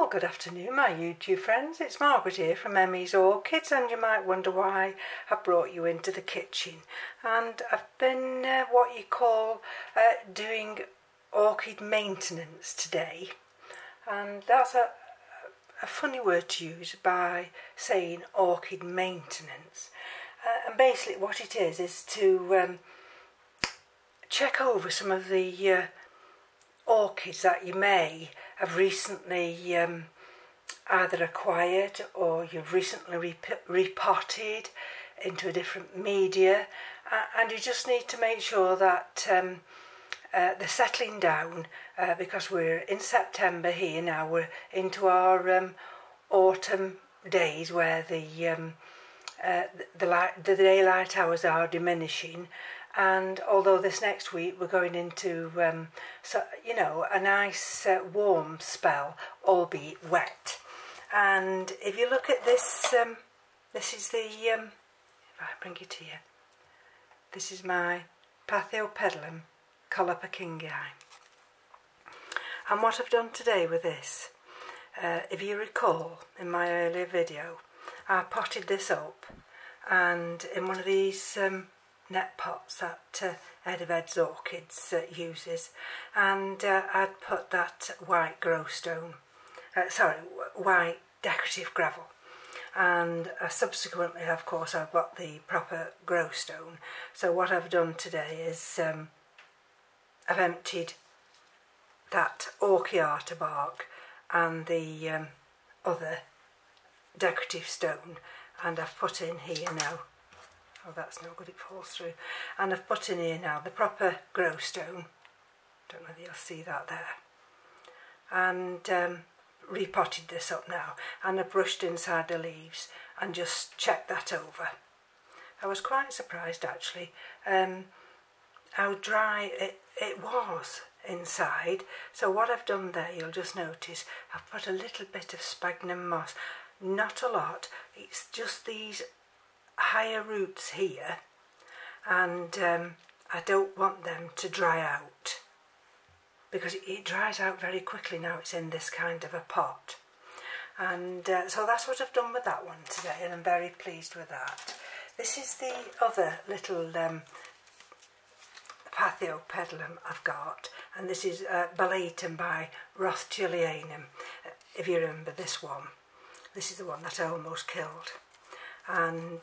Well, good afternoon my YouTube friends, it's Margaret here from M.E.s Orchids, and you might wonder why I brought you into the kitchen. And I've been what you call doing orchid maintenance today, and that's a funny word to use by saying orchid maintenance. And basically what it is to check over some of the orchids that you may have recently either acquired or you've recently repotted into a different media, and you just need to make sure that they're settling down, because we're in September here now. We're into our autumn days where the daylight hours are diminishing. And although this next week we're going into a nice warm spell, albeit wet. And if you look at this, this is the, if I bring it here, this is my Paphiopedilum Coloperkingii. And what I've done today with this, if you recall in my earlier video, I potted this up, and in one of these net pots that M.E.s Orchids uses, and I'd put that white white decorative gravel, and subsequently of course I've got the proper grow stone. So what I've done today is I've emptied that orchiata bark and the other decorative stone, and I've put in here now. Oh, that's no good, it falls through. And I've put in here now the proper grow stone. Don't know whether you'll see that there. And repotted this up now, and I've brushed inside the leaves and just checked that over. I was quite surprised actually how dry it was inside. So what I've done there, you'll just notice, I've put a little bit of sphagnum moss. Not a lot, it's just these higher roots here, and I don't want them to dry out, because it dries out very quickly now it's in this kind of a pot. And so that's what I've done with that one today, and I'm very pleased with that. This is the other little Paphiopedilum I've got, and this is Balatum by Rothschildianum. If you remember this one, this is the one that I almost killed. And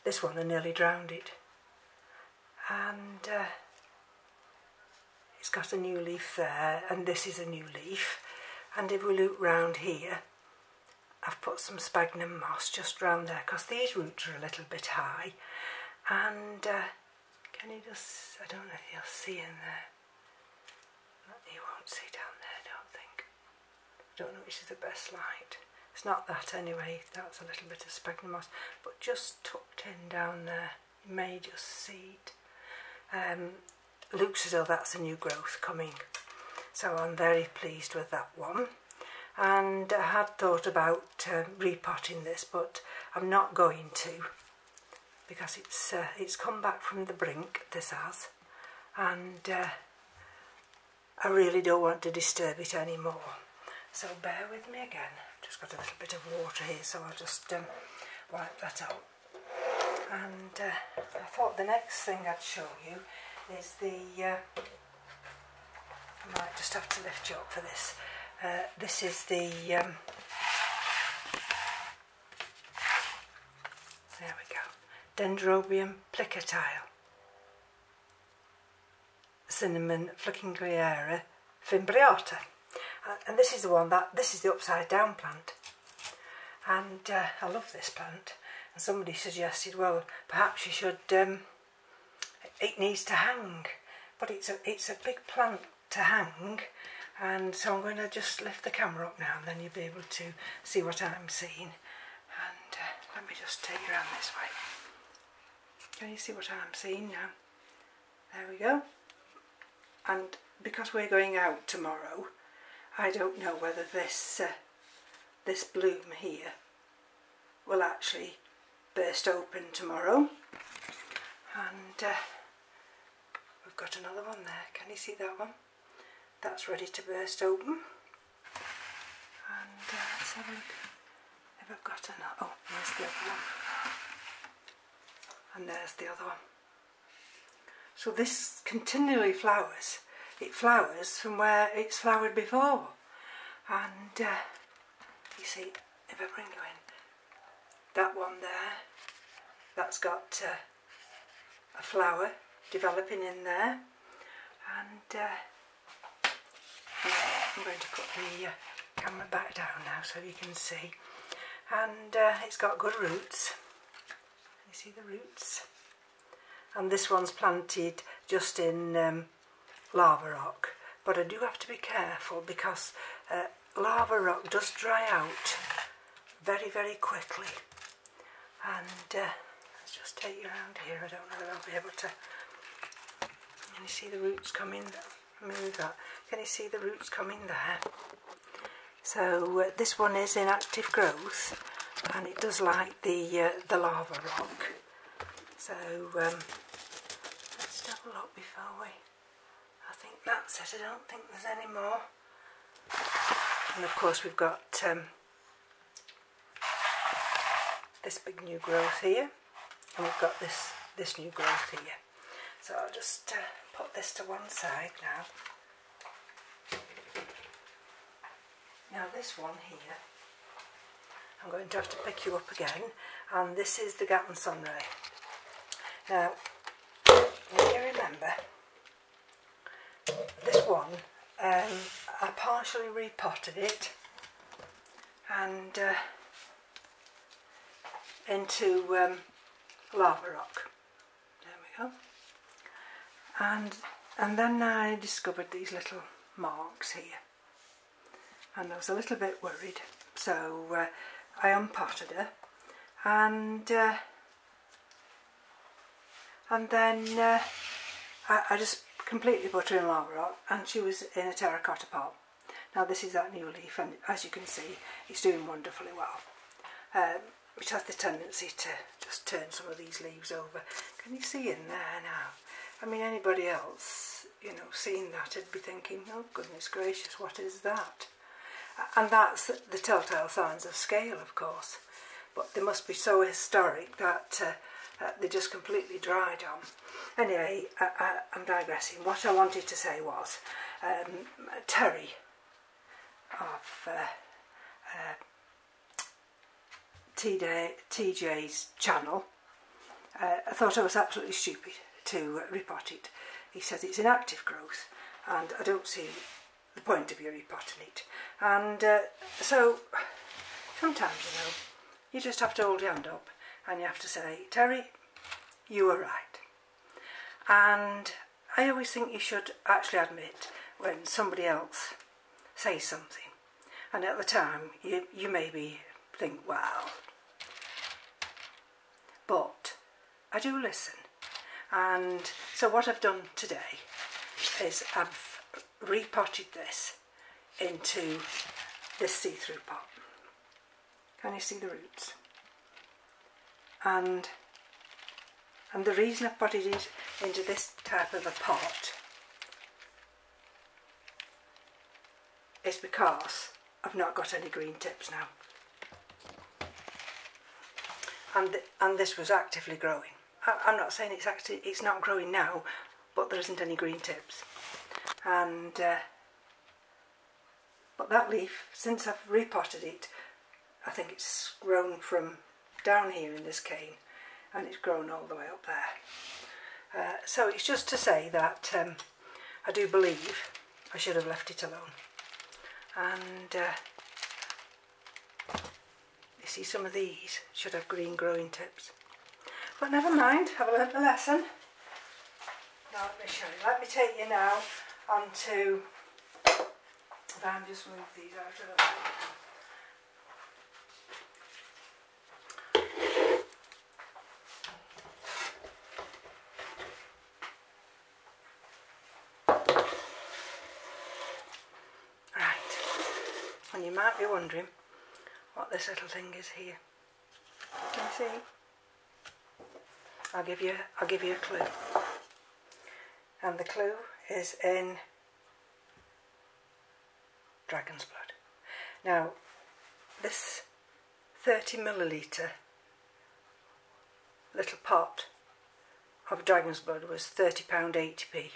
this one I nearly drowned it, and it's got a new leaf there, and this is a new leaf. And if we look round here, I've put some sphagnum moss just round there, because these roots are a little bit high. And can you just, I don't know if you'll see in there, you won't see down there I don't think, I don't know which is the best light. It's not that anyway, that's a little bit of sphagnum moss, but just tucked in down there, you may just see it. Looks as though that's a new growth coming, so I'm very pleased with that one. And I had thought about repotting this, but I'm not going to, because it's come back from the brink, this has, and I really don't want to disturb it anymore. So bear with me again. Just got a little bit of water here, so I'll just wipe that out. And I thought the next thing I'd show you is the, I might just have to lift you up for this. This is the, there we go, Dendrobium plicatile, cinnamon flickingliera fimbriata. And this is the one this is the upside down plant, and I love this plant. And somebody suggested, well, perhaps you should, it needs to hang, but it's a big plant to hang. And so I'm going to just lift the camera up now, and then you'll be able to see what I'm seeing. And let me just take you around this way. Can you see what I'm seeing now? There we go. And because we're going out tomorrow, I don't know whether this bloom here will actually burst open tomorrow. And we've got another one there. Can you see that one? That's ready to burst open. Let's have a look if I've got another. Oh, there's the other one. And there's the other one. So this continually flowers. It flowers from where it's flowered before. And you see, if I bring you in, that one there, that's got a flower developing in there. And I'm going to put the camera back down now so you can see. And it's got good roots. You see the roots? And this one's planted just in lava rock. But I do have to be careful because lava rock does dry out very, very quickly. And let's just take you around here. I don't know if I'll be able to. Can you see the roots coming? Move that. Can you see the roots coming there? So this one is in active growth, and it does like the lava rock. So let's have a look before we. I think that's it. I don't think there's any more. And of course we've got this big new growth here, and we've got this new growth here. So I'll just put this to one side now. Now this one here, I'm going to have to pick you up again, and this is the Gatton Sunray. Now, if you remember, this one, I partially repotted it and into lava rock. There we go. And then I discovered these little marks here, and I was a little bit worried, so I unpotted her, and then I just completely put her in lava rock, and she was in a terracotta pot. Now this is that new leaf, and as you can see, it's doing wonderfully well, which has the tendency to just turn some of these leaves over. Can you see in there now? I mean, anybody else, you know, seeing that, would be thinking, oh goodness gracious, what is that? And that's the telltale signs of scale, of course, but they must be so historic that they just completely dried on. Anyway, I'm digressing. What I wanted to say was, Terry of TJ's channel, I thought I was absolutely stupid to repot it. He says it's in active growth, and I don't see the point of you repotting it. And so sometimes, you know, you just have to hold your hand up and you have to say, Terry, you were right. And I always think you should actually admit when somebody else says something, and at the time you maybe think, well, but I do listen. And so what I've done today is I've repotted this into this see-through pot. Can you see the roots? And the reason I've potted it into this type of a pot is because I've not got any green tips now. And this was actively growing. I'm not saying it's not growing now, but there isn't any green tips. And but that leaf, since I've repotted it, I think it's grown from down here in this cane, and it's grown all the way up there. So it's just to say that I do believe I should have left it alone. And you see, some of these should have green growing tips. But never mind, I've learnt the lesson. Now let me show you. Let me take you now onto, if I just move these out of the way. And you might be wondering what this little thing is here. Can you see? I'll give you a clue. And the clue is in dragon's blood. Now, this 30ml little pot of dragon's blood was £30.80p,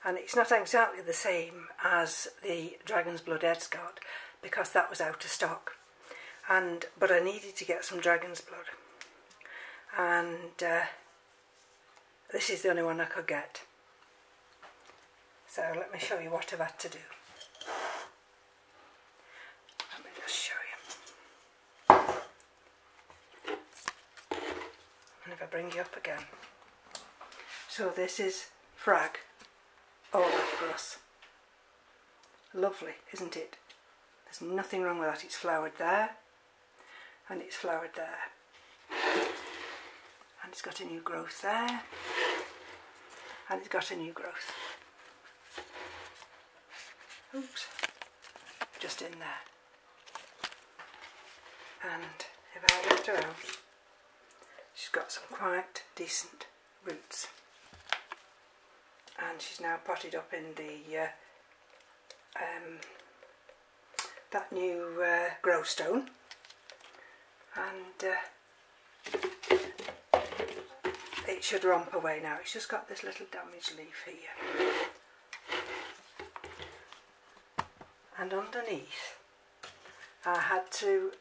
and it's not exactly the same as the dragon's blood Ed's got because that was out of stock, but I needed to get some dragon's blood, and this is the only one I could get. So let me show you what I've had to do. Let me just show you. And if I bring you up again. So this is Phrag Olive Grass. Lovely, isn't it? There's nothing wrong with that. It's flowered there and it's flowered there. And it's got a new growth there and it's got a new growth. Oops, just in there. And if I lift her out, she's got some quite decent roots. And she's now potted up in the that new grow stone, and it should romp away now. It's just got this little damaged leaf here. And underneath I had to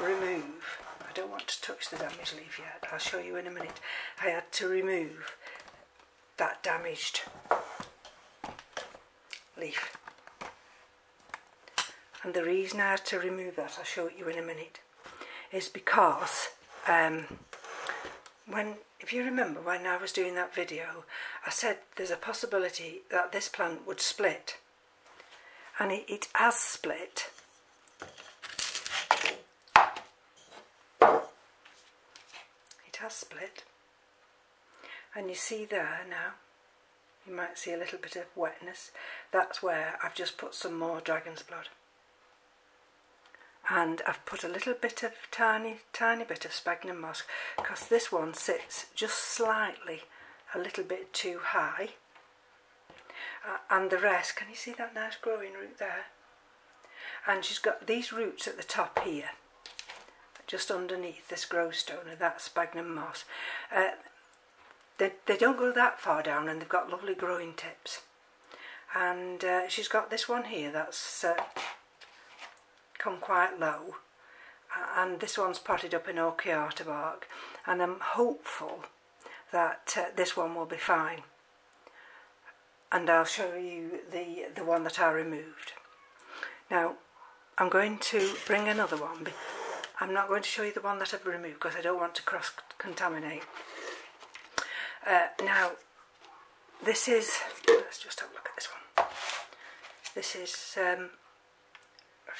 remove, I don't want to touch the damaged leaf yet, I'll show you in a minute. I had to remove that damaged leaf, and the reason I had to remove that, I'll show you in a minute, is because if you remember when I was doing that video, I said there's a possibility that this plant would split. And it has split. It has split. And you see there now, you might see a little bit of wetness. That's where I've just put some more dragon's blood. And I've put a little bit of tiny bit of sphagnum moss, because this one sits just slightly a little bit too high. And the rest, can you see that nice growing root there? And she's got these roots at the top here, just underneath this grow stone of that sphagnum moss. They don't go that far down, and they've got lovely growing tips. And she's got this one here that's come quite low, and this one's potted up in orchid bark, and I'm hopeful that this one will be fine. And I'll show you the one that I removed. Now I'm going to bring another one. I'm not going to show you the one that I've removed because I don't want to cross-contaminate. Now this is, let's just have a look at this one. This is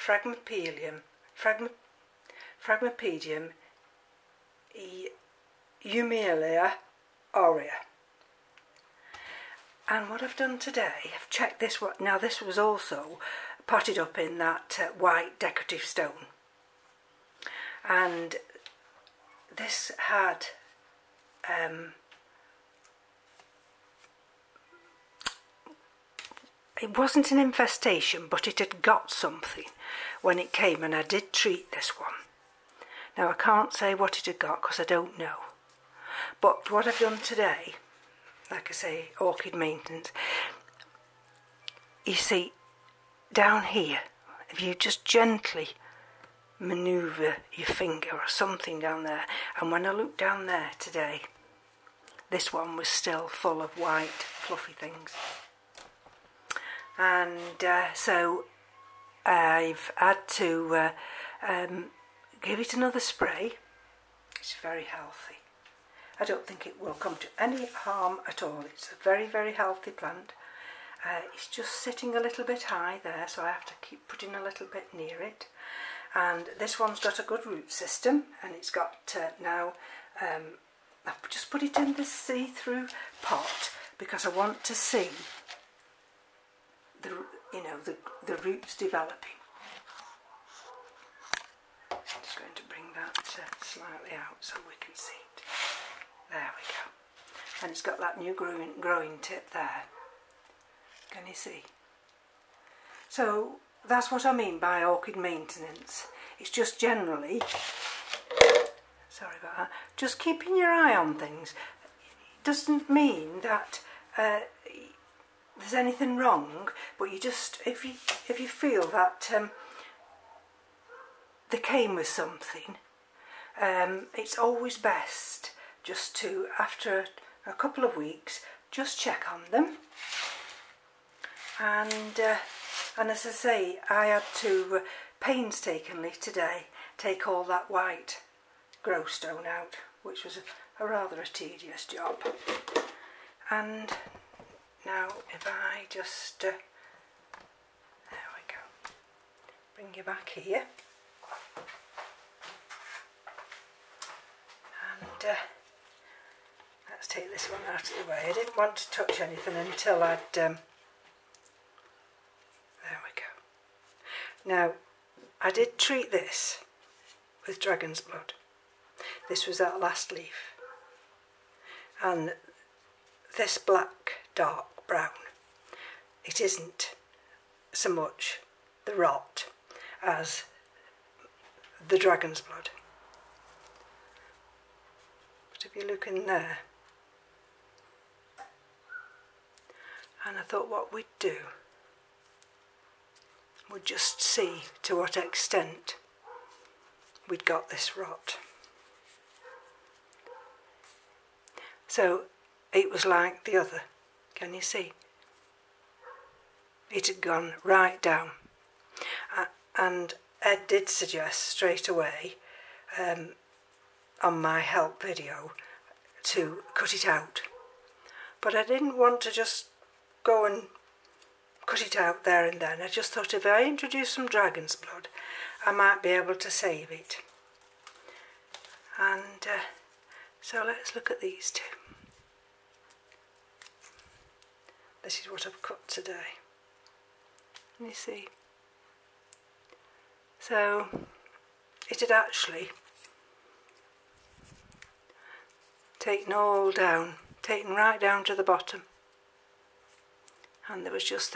Phragmipedium M.E.s Orchids. And what I've done today, I've checked this one. Now this was also potted up in that white decorative stone, and this had it wasn't an infestation, but it had got something when it came, and I did treat this one. Now I can't say what it had got because I don't know, but what I've done today, like I say, orchid maintenance, you see down here, if you just gently manoeuvre your finger or something down there, and when I looked down there today, this one was still full of white fluffy things. And so I've had to give it another spray. It's very healthy. I don't think it will come to any harm at all. It's a very, very healthy plant. It's just sitting a little bit high there, so I have to keep putting a little bit near it. And this one's got a good root system, and it's got now, I've just put it in this see-through pot because I want to see the roots developing. I'm just going to bring that slightly out so we can see it. There we go. And it's got that new growing tip there. Can you see? So that's what I mean by orchid maintenance. It's just generally, sorry about that, just keeping your eye on things. It doesn't mean that there's anything wrong, but you just, if you feel that they came with something, it's always best just to, after a couple of weeks, just check on them. And as I say, I had to painstakingly today take all that white growth stone out, which was a rather tedious job. And now if I just, there we go, bring you back here. And let's take this one out of the way. I didn't want to touch anything until I'd, there we go. Now, I did treat this with dragon's blood. This was that last leaf. And this black, dark brown, it isn't so much the rot as the dragon's blood. But if you look in there, and I thought what we'd do, we'd just see to what extent we'd got this rot. So it was like the other, can you see? It had gone right down. And Ed did suggest straight away on my help video to cut it out. But I didn't want to just go and cut it out there and then. I just thought if I introduce some dragon's blood, I might be able to save it. And so let's look at these two. This is what I've cut today. Can you see? So it had actually taken all down, taken right down to the bottom. And there was just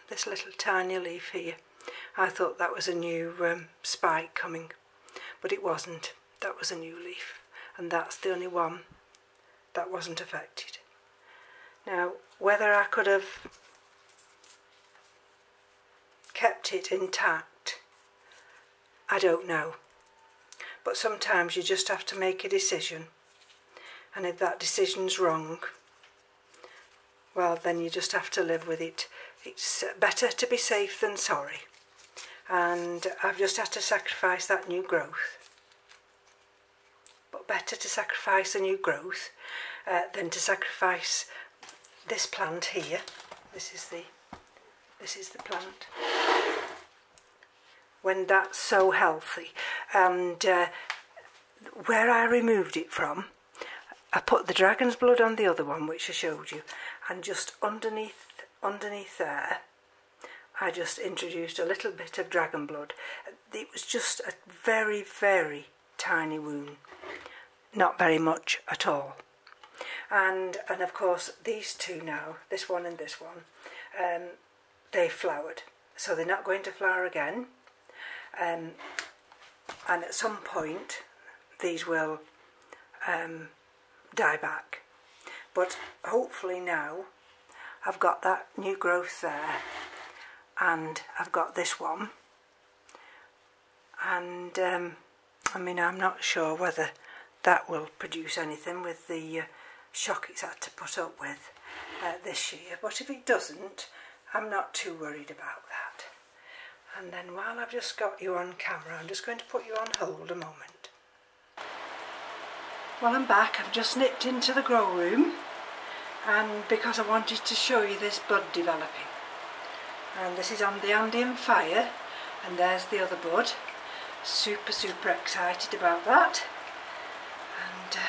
this little tiny leaf here. I thought that was a new spike coming, but it wasn't. That was a new leaf, and that's the only one that wasn't affected. Now, whether I could have kept it intact, I don't know. But sometimes you just have to make a decision, and if that decision's wrong, well, then you just have to live with it. It's better to be safe than sorry. And I've just had to sacrifice that new growth. But better to sacrifice a new growth than to sacrifice this plant here. This is the plant. When that's so healthy. And where I removed it from, I put the dragon's blood on the other one, which I showed you, and just underneath there, I just introduced a little bit of dragon blood. It was just a very, very tiny wound, not very much at all. And of course these two now, this one and this one, they flowered, so they're not going to flower again. And at some point these will die back, but hopefully now I've got that new growth there, and I've got this one, and I mean, I'm not sure whether that will produce anything with the shock it's had to put up with this year, but if it doesn't, I'm not too worried about that. And then while I've just got you on camera, I'm just going to put you on hold a moment. Well, I'm back. I've just nipped into the grow room, and because I wanted to show you this bud developing. And this is on the Andean fire, and there's the other bud. Super, super excited about that. And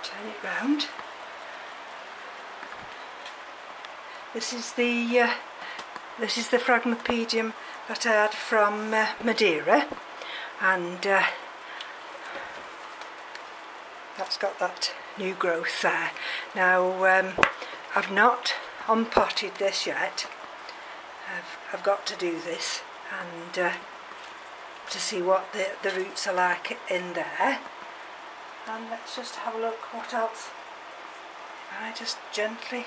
turn it round. This is the Phragmipedium that I had from Madeira, and that's got that new growth there. Now I've not unpotted this yet, I've got to do this, and to see what the roots are like in there. And let's just have a look what else. I just gently,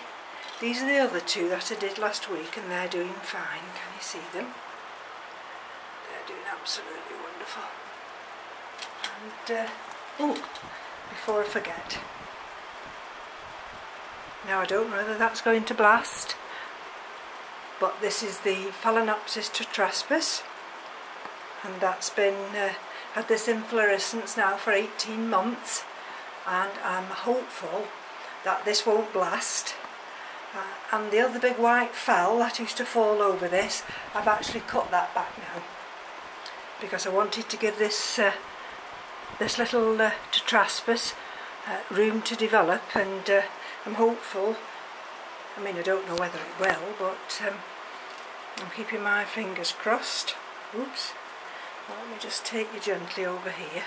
these are the other two that I did last week, and they're doing fine. Can you see them? They're doing absolutely wonderful. And oh, before I forget, now I don't know whether that's going to blast, but this is the Phalaenopsis tetraspis, and that's been had this inflorescence now for 18 months, and I'm hopeful that this won't blast. And the other big white fell that used to fall over this, I've actually cut that back now, because I wanted to give this this little tetraspis room to develop, and I'm hopeful. I mean, I don't know whether it will, but I'm keeping my fingers crossed. Oops. Well, let me just take you gently over here,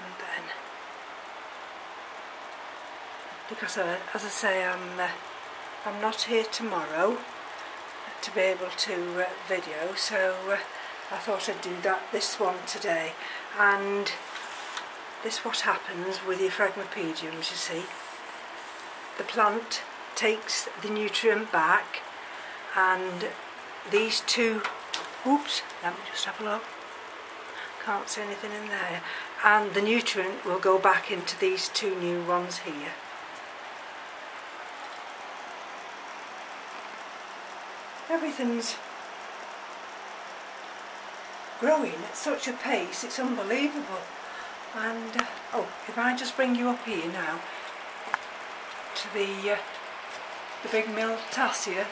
and then, because as I say, I'm not here tomorrow to be able to video, so I thought I'd do this one today. And this is what happens with your Phragmipediums, you see. The plant takes the nutrient back, and these two, oops, let me just have a look, can't see anything in there, and the nutrient will go back into these two new ones here. Everything's growing at such a pace, it's unbelievable. And oh, if I just bring you up here now to the big Miltassia,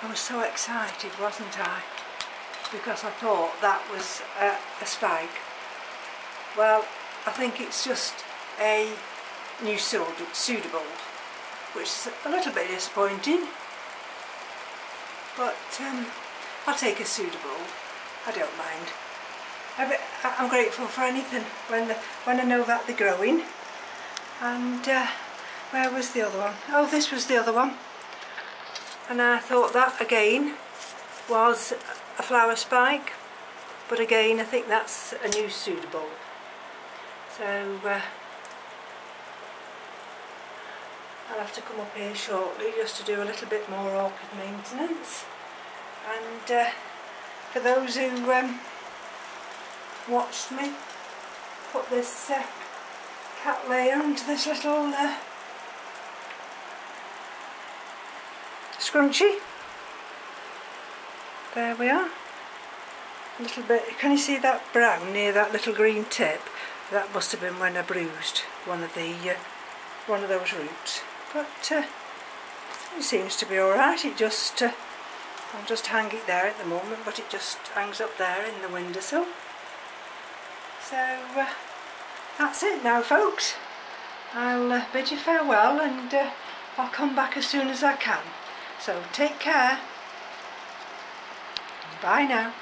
I was so excited, wasn't I? Because I thought that was a spike. Well, I think it's just a new pseudobulb, which is a little bit disappointing, but I'll take a pseudobulb, I don't mind. I'm grateful for anything when I know that they're growing. And where was the other one? Oh, this was the other one. And I thought that again was a flower spike, but again I think that's a new pseudobulb. So I'll have to come up here shortly just to do a little bit more orchid maintenance. And for those who watched me put this cat layer onto this little scrunchie, there we are, a little bit. Can you see that brown near that little green tip? That must have been when I bruised one of those roots, but it seems to be alright. It just I'll just hang it there at the moment, but it just hangs up there in the windowsill. So that's it now, folks. I'll bid you farewell, and I'll come back as soon as I can. So take care. Bye now.